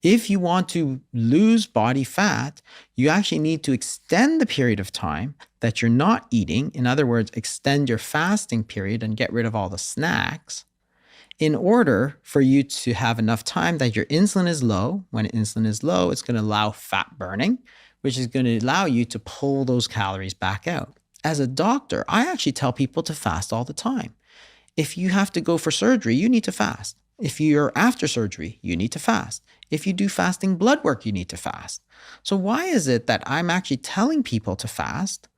If you want to lose body fat, you actually need to extend the period of time that you're not eating. In other words, extend your fasting period and get rid of all the snacks in order for you to have enough time that your insulin is low. When insulin is low, it's going to allow fat burning, which is going to allow you to pull those calories back out. As a doctor, I actually tell people to fast all the time. If you have to go for surgery, you need to fast. If you're after surgery, you need to fast. If you do fasting blood work, you need to fast. So why is it that I'm actually telling people to fast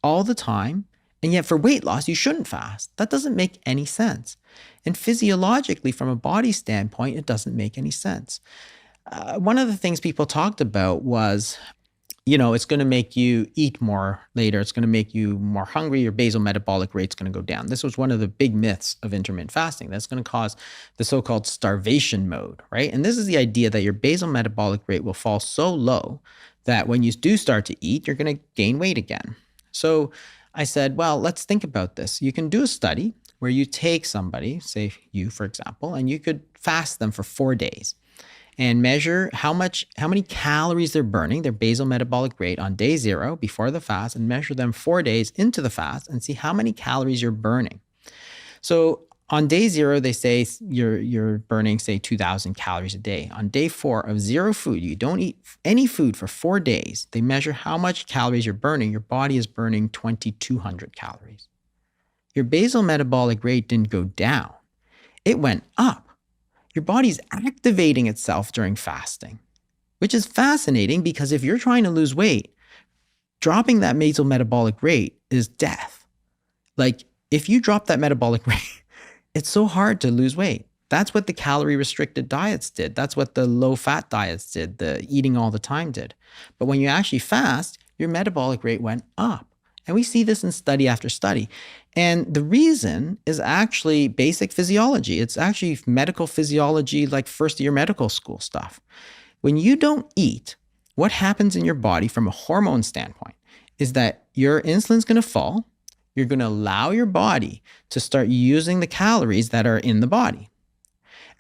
all the time, and yet for weight loss, you shouldn't fast? That doesn't make any sense. And physiologically, from a body standpoint, it doesn't make any sense. One of the things people talked about was, it's going to make you eat more later. It's going to make you more hungry. Your basal metabolic rate's going to go down. This was one of the big myths of intermittent fasting. That's going to cause the so-called starvation mode, right? And this is the idea that your basal metabolic rate will fall so low that when you do start to eat, you're going to gain weight again. So I said, well, let's think about this. You can do a study where you take somebody, say you, for example, and you could fast them for 4 days and measure how many calories they're burning, their basal metabolic rate on day 0 before the fast, and measure them 4 days into the fast and see how many calories you're burning. So on day 0, they say you're burning, say, 2,000 calories a day. On day 4 of 0 food, you don't eat any food for 4 days. They measure how much calories you're burning. Your body is burning 2,200 calories. Your basal metabolic rate didn't go down. It went up. Your body's activating itself during fasting, which is fascinating because if you're trying to lose weight, dropping that basal metabolic rate is death. Like, if you drop that metabolic rate, it's so hard to lose weight. That's what the calorie-restricted diets did. That's what the low-fat diets did, the eating all the time did. But when you actually fast, your metabolic rate went up. And we see this in study after study. And the reason is actually basic physiology. It's actually medical physiology, like first-year medical school stuff. When you don't eat, what happens in your body from a hormone standpoint is that your insulin's going to fall. You're going to allow your body to start using the calories that are in the body.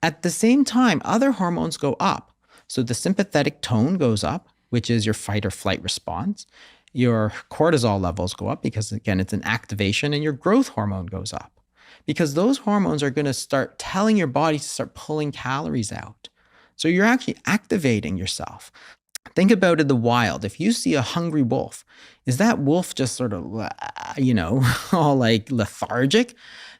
At the same time, other hormones go up. So the sympathetic tone goes up, which is your fight or flight response. Your cortisol levels go up because, again, it's an activation, and your growth hormone goes up because those hormones are going to start telling your body to start pulling calories out. So you're actually activating yourself. Think about in the wild. If you see a hungry wolf, is that wolf just sort of, all like lethargic?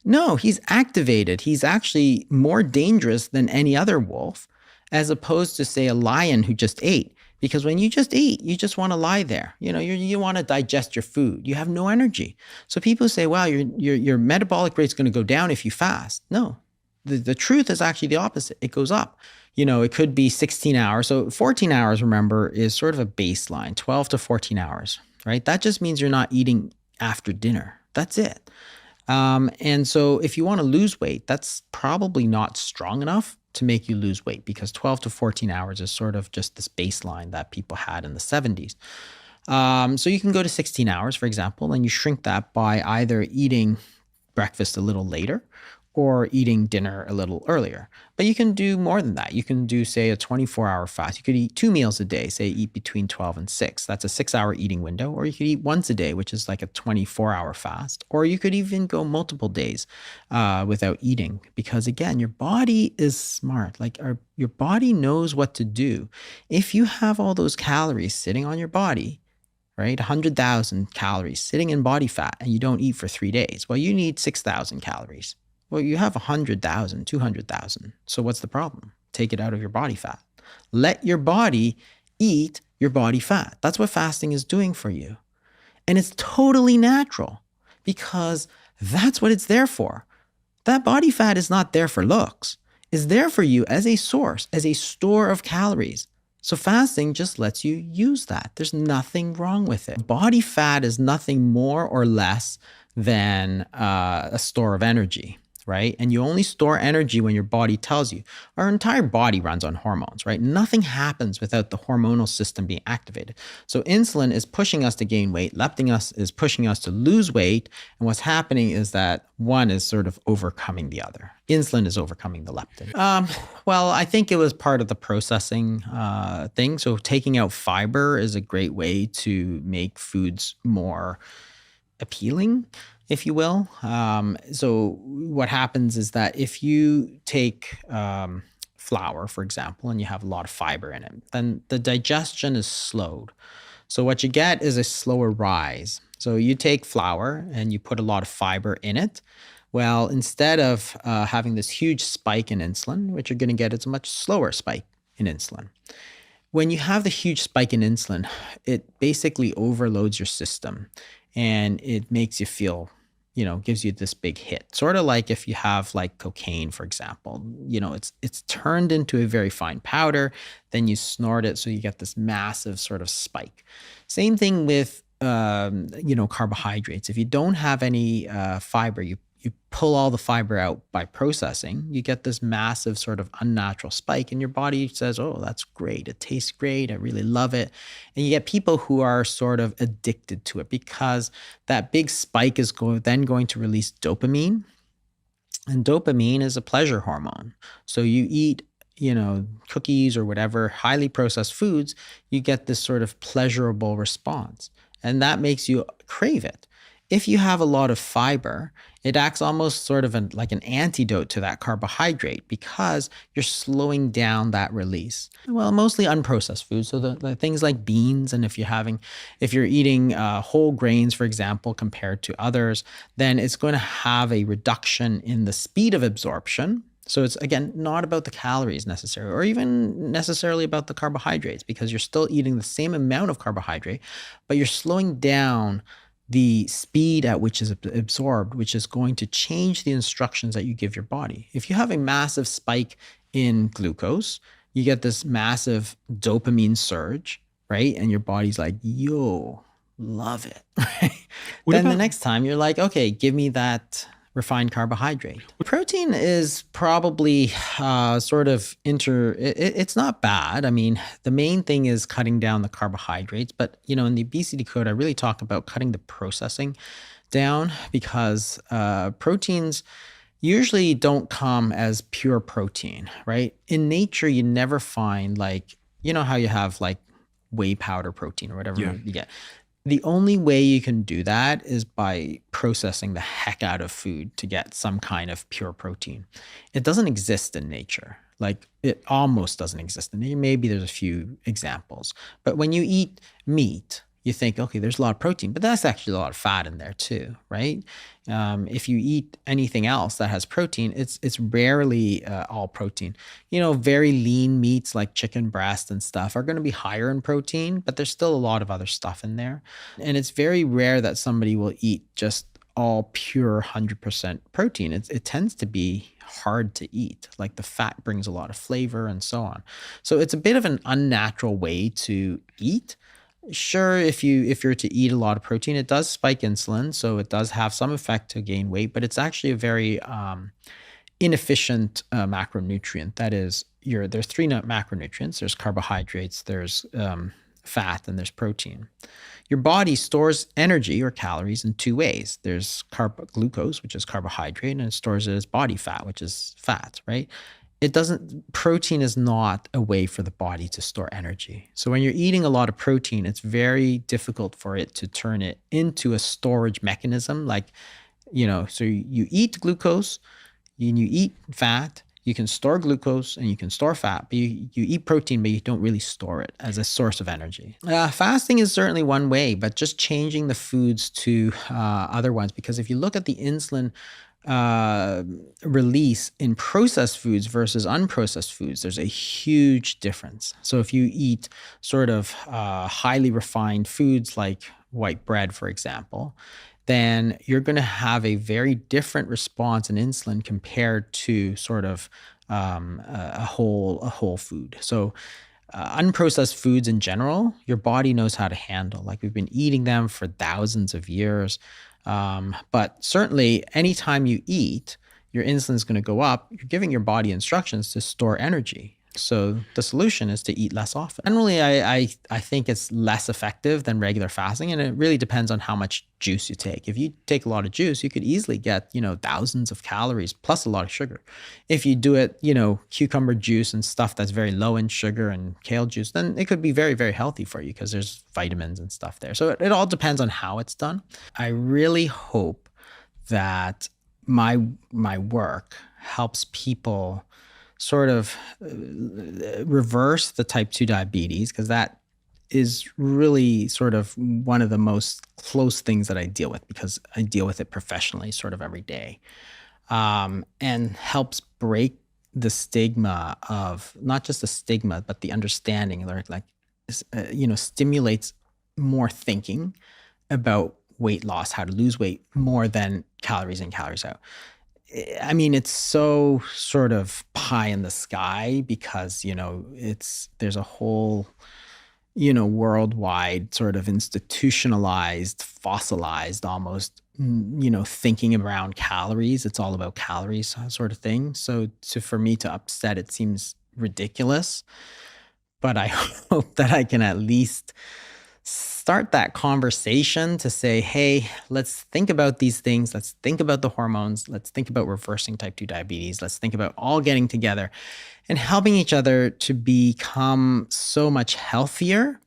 No, he's activated. He's actually more dangerous than any other wolf, as opposed to, say, a lion who just ate. Because when you just eat, you just want to lie there. You want to digest your food. You have no energy. So people say, wow, your metabolic rate's going to go down if you fast. No, the truth is actually the opposite. It goes up. It could be 16 hours. So 14 hours, remember, is sort of a baseline, 12 to 14 hours, right? That just means you're not eating after dinner. That's it. And so if you want to lose weight, that's probably not strong enough to make you lose weight because 12 to 14 hours is sort of just this baseline that people had in the 70s. So you can go to 16 hours, for example, and you shrink that by either eating breakfast a little later or eating dinner a little earlier. But you can do more than that. You can do, say, a 24-hour fast. You could eat 2 meals a day, say eat between 12 and 6. That's a 6-hour eating window. Or you could eat once a day, which is like a 24-hour fast. Or you could even go multiple days without eating. Because again, your body is smart. Your body knows what to do. If you have all those calories sitting on your body, right, 100,000 calories sitting in body fat, and you don't eat for 3 days, well, you need 6,000 calories. Well, you have 100,000, 200,000. So what's the problem? Take it out of your body fat. Let your body eat your body fat. That's what fasting is doing for you. And it's totally natural because that's what it's there for. That body fat is not there for looks. It's there for you as a source, as a store of calories. So fasting just lets you use that. There's nothing wrong with it. Body fat is nothing more or less than a store of energy. right? And you only store energy when your body tells you. Our entire body runs on hormones, right? Nothing happens without the hormonal system being activated. So insulin is pushing us to gain weight. Leptin is pushing us to lose weight. And what's happening is that one is sort of overcoming the other. Insulin is overcoming the leptin. Well, I think it was part of the processing thing. So taking out fiber is a great way to make foods more appealing, if you will. So what happens is that if you take flour, for example, and you have a lot of fiber in it, then the digestion is slowed. So what you get is a slower rise. So you take flour and you put a lot of fiber in it. Well, instead of having this huge spike in insulin, what you're going to get is a much slower spike in insulin. When you have the huge spike in insulin, it basically overloads your system and it makes you feel, gives you this big hit. Sort of like if you have like cocaine, for example, it's turned into a very fine powder, then you snort it, so you get this massive sort of spike. Same thing with, carbohydrates. If you don't have any fiber, you pull all the fiber out by processing, you get this massive sort of unnatural spike, and your body says, oh, that's great. It tastes great. I really love it. And you get people who are sort of addicted to it because that big spike is then going to release dopamine. And dopamine is a pleasure hormone. So you eat, cookies or whatever, highly processed foods, you get this sort of pleasurable response. And that makes you crave it. If you have a lot of fiber, it acts almost sort of like an antidote to that carbohydrate because you're slowing down that release. Well, mostly unprocessed foods. So the things like beans, and if you're eating whole grains, for example, compared to others, then it's going to have a reduction in the speed of absorption. So it's, again, not about the calories necessarily, or even necessarily about the carbohydrates, because you're still eating the same amount of carbohydrate, but you're slowing down the speed at which is absorbed, which is going to change the instructions that you give your body. If you have a massive spike in glucose, you get this massive dopamine surge, right? And your body's like, yo, love it, right? Then the next time you're like, okay, give me that refined carbohydrate. Protein is probably it's not bad. I mean, the main thing is cutting down the carbohydrates, but in the obesity code, I really talk about cutting the processing down because proteins usually don't come as pure protein, right? In nature, you never find how you have like whey powder protein or whatever you get. The only way you can do that is by processing the heck out of food to get some kind of pure protein. It doesn't exist in nature. Like, it almost doesn't exist in nature. Maybe there's a few examples. But when you eat meat, you think, okay, there's a lot of protein, but that's actually a lot of fat in there too, right? If you eat anything else that has protein, it's rarely all protein. Very lean meats like chicken breast and stuff are going to be higher in protein, but there's still a lot of other stuff in there. And it's very rare that somebody will eat just all pure 100% protein. It tends to be hard to eat. Like, the fat brings a lot of flavor and so on. So it's a bit of an unnatural way to eat. Sure, if you're to eat a lot of protein, it does spike insulin, so it does have some effect to gain weight, but it's actually a very inefficient macronutrient. That is, there's three macronutrients. There's carbohydrates, there's fat, and there's protein. Your body stores energy or calories in two ways. There's glucose, which is carbohydrate, and it stores it as body fat, which is fat, right? Protein is not a way for the body to store energy. So when you're eating a lot of protein, it's very difficult for it to turn it into a storage mechanism. So you eat glucose and you eat fat, you can store glucose and you can store fat, but you eat protein, but you don't really store it as a source of energy. Fasting is certainly one way, but just changing the foods to other ones, because if you look at the insulin release in processed foods versus unprocessed foods, there's a huge difference. So if you eat sort of highly refined foods like white bread, for example, then you're going to have a very different response in insulin compared to sort of a whole food. So unprocessed foods in general, your body knows how to handle. Like, we've been eating them for thousands of years. But certainly anytime you eat, your insulin is going to go up. You're giving your body instructions to store energy. So the solution is to eat less often. Generally, I think it's less effective than regular fasting, and it really depends on how much juice you take. If you take a lot of juice, you could easily get, thousands of calories plus a lot of sugar. If you do it, cucumber juice and stuff that's very low in sugar and kale juice, then it could be very, very healthy for you because there's vitamins and stuff there. So it all depends on how it's done. I really hope that my work helps people sort of reverse the type 2 diabetes, because that is really sort of one of the most close things that I deal with, because I deal with it professionally sort of every day, and helps break the stigma of, not just the stigma, but the understanding, stimulates more thinking about weight loss, how to lose weight, more than calories in, calories out. I mean, it's so sort of pie in the sky because, there's a whole, worldwide sort of institutionalized, fossilized almost, thinking around calories. It's all about calories sort of thing. So for me to upset, it seems ridiculous, but I hope that I can at least start that conversation to say, hey, let's think about these things. Let's think about the hormones. Let's think about reversing type 2 diabetes. Let's think about all getting together and helping each other to become so much healthier,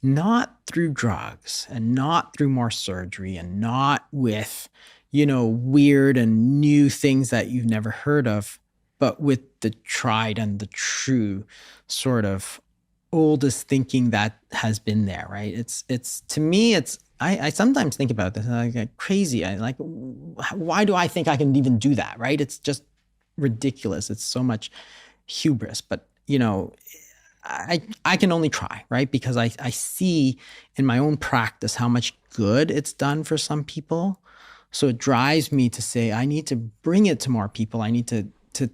not through drugs and not through more surgery and not with, weird and new things that you've never heard of, but with the tried and the true sort of oldest thinking that has been there, right? It's to me, I sometimes think about this and I get crazy. Why do I think I can even do that, right? It's just ridiculous. It's so much hubris, but I can only try, right? Because I see in my own practice how much good it's done for some people. So it drives me to say, I need to bring it to more people. I need to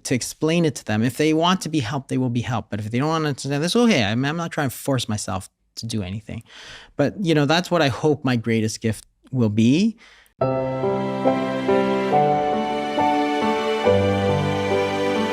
explain it to them. If they want to be helped, they will be helped. But if they don't want to understand, that's okay. I'm not trying to force myself to do anything. But, that's what I hope my greatest gift will be.